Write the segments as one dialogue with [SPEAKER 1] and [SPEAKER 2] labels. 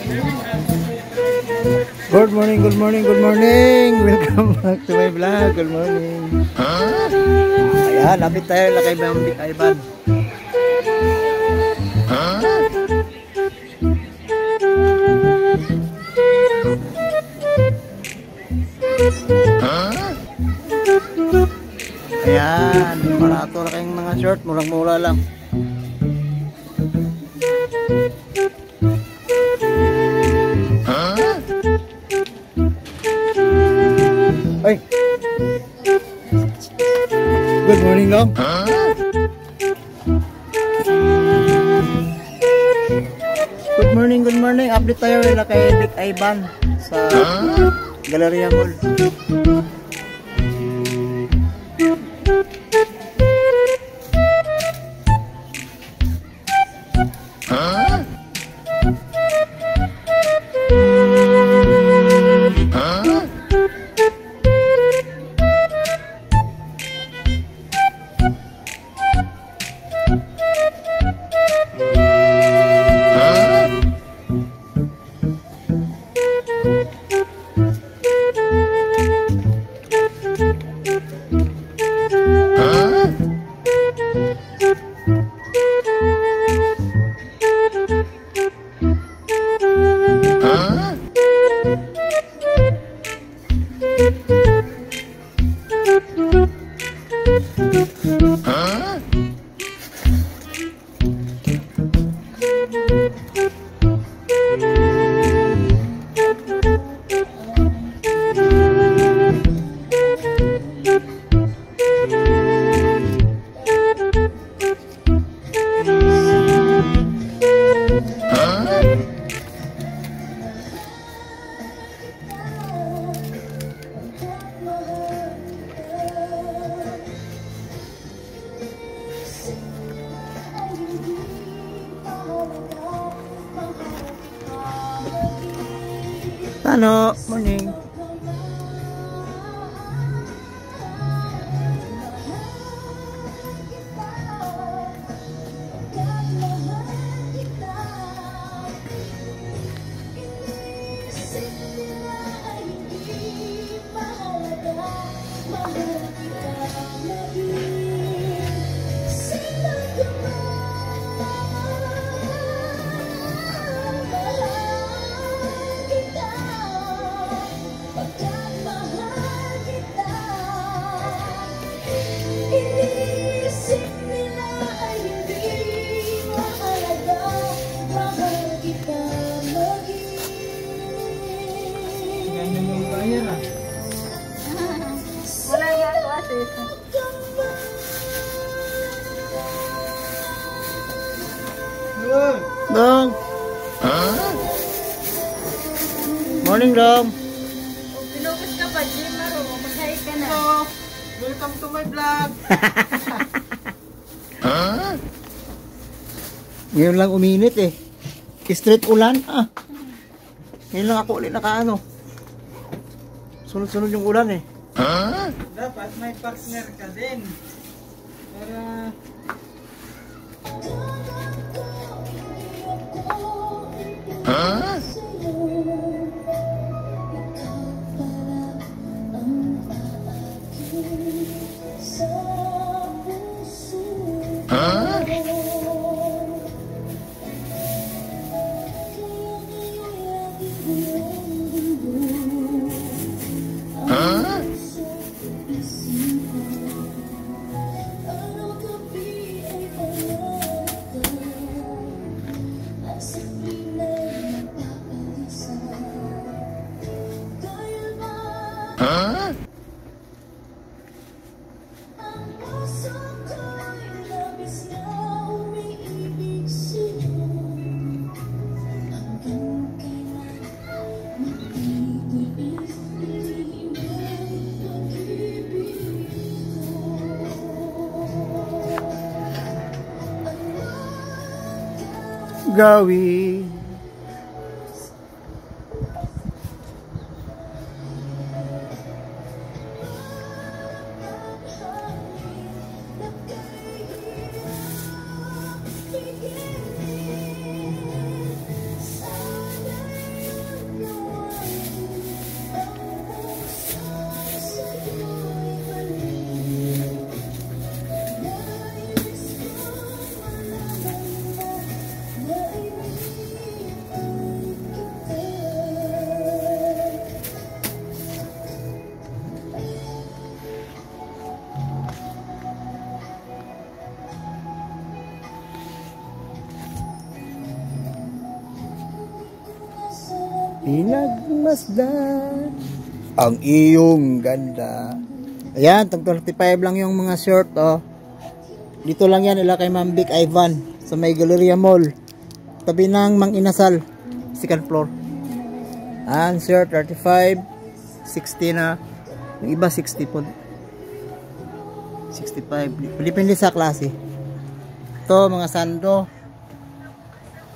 [SPEAKER 1] Good morning, good morning, good morning. Welcome back to my vlog. Good morning. Ayan, lapit tayo lakay Bambik Ivan. Ayan, barato na kayong mga short, murang-mura lang. Ay! Good morning, Long. Good morning, good morning. Update tayo nila kay Big Ivan sa Galleria Mall. Ano? Morning.
[SPEAKER 2] Wala nga ako ate.
[SPEAKER 1] Dong. Morning, Dong.
[SPEAKER 2] Pinukas ka pa, Jim. Maro, mag-hi ka na.
[SPEAKER 3] Welcome to my vlog.
[SPEAKER 1] Ngayon lang uminit eh. Straight ulan. Ngayon lang ako ulit nakaano. Sunod-sunod yung ulan eh.
[SPEAKER 3] Dapat may partner ka din. Para
[SPEAKER 1] Gawin. pinagmasdan ang iyong ganda. Ayan, tag 35 lang yung mga short, oh. Dito lang yan, ila kay Ma'am Vic Ivan sa may Galleria Mall. Tabi ng Mang Inasal, second floor. Ayan, short 35, 60 na. Yung iba 60 po. 65. Depende sa klase. Ito, mga sando.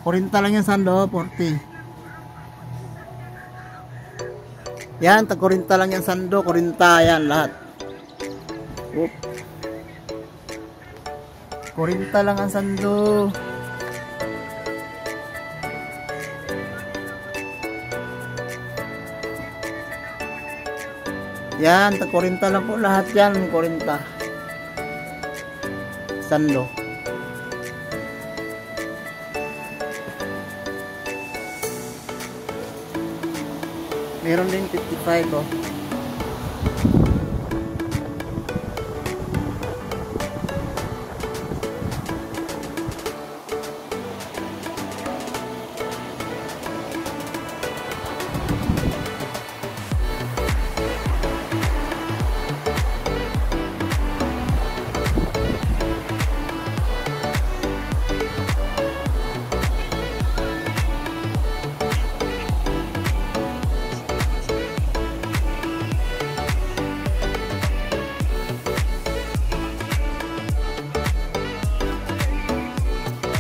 [SPEAKER 1] 40 lang yung sando, 40. Yan, tag 40 lang yung sando, 40 yan lahat. Oop. 40 lang ang sando. Yan, tag 40 lang po lahat yan, 40. Sando. Meron din 55, oh.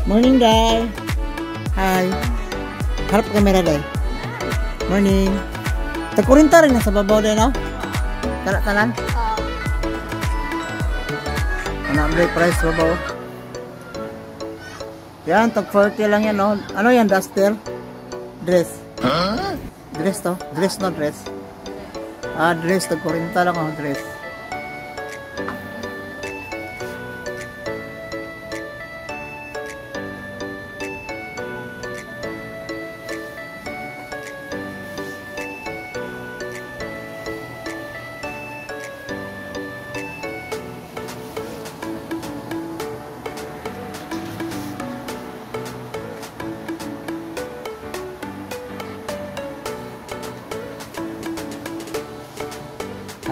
[SPEAKER 1] Morning, Day. Hi. Harap kamera, Day. Morning. Tag-40 rin sa babaw, Day, no? Tanan? Ano ang break price babaw? Yan, tag-40 lang yan, no? Ano yan, duster? Dress. Dress to? Dress, no dress? Ah, dress. Tag-40 lang, oh, dress.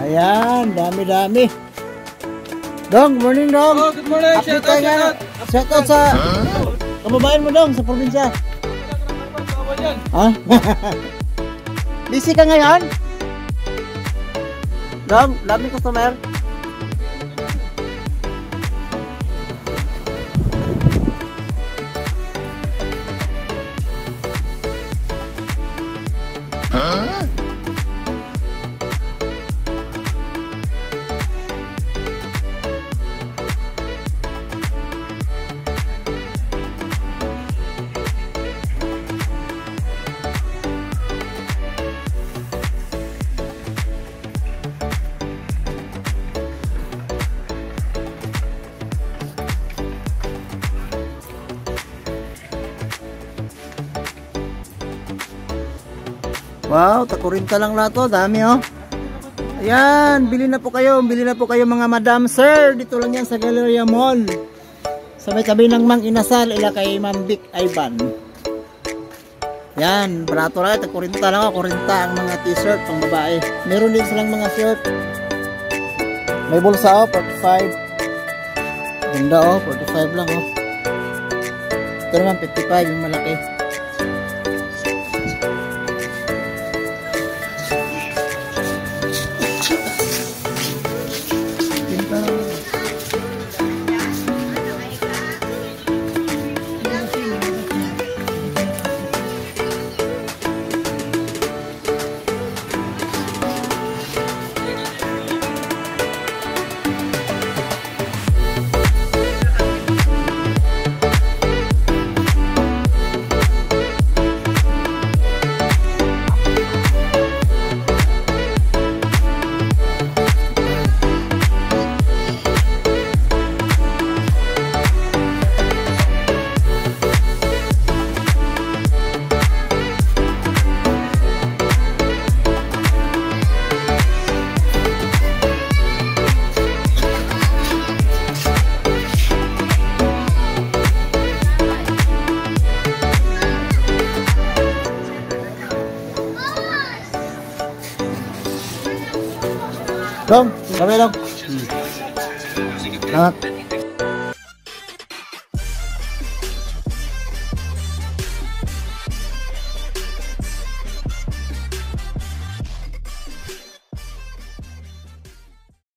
[SPEAKER 1] Ayan, dami-dami. Dong, morning, Dong.
[SPEAKER 3] Oh, good morning.
[SPEAKER 1] Update tayo nga. Shout out sa kababayan mo, Dong, sa probinsya. Ha? Busy ka ngayon? Dong, daming customer. Wow, takurinta lang lahat to, dami oh. Ayan, bili na po kayo mga madam sir. Dito lang yan sa Galleria Mall. Sa may tabi ng Mang Inasal, ila kay Ma'am Vic Ivan. Yan, barato lang, takurinta lang oh, kurinta ang mga t-shirt pang babae. Meron din silang mga shirt. May bulsa oh, 45. Ganda oh, 45 lang oh. Ito naman 55 yung malaki. Dong, kami dong. Salamat.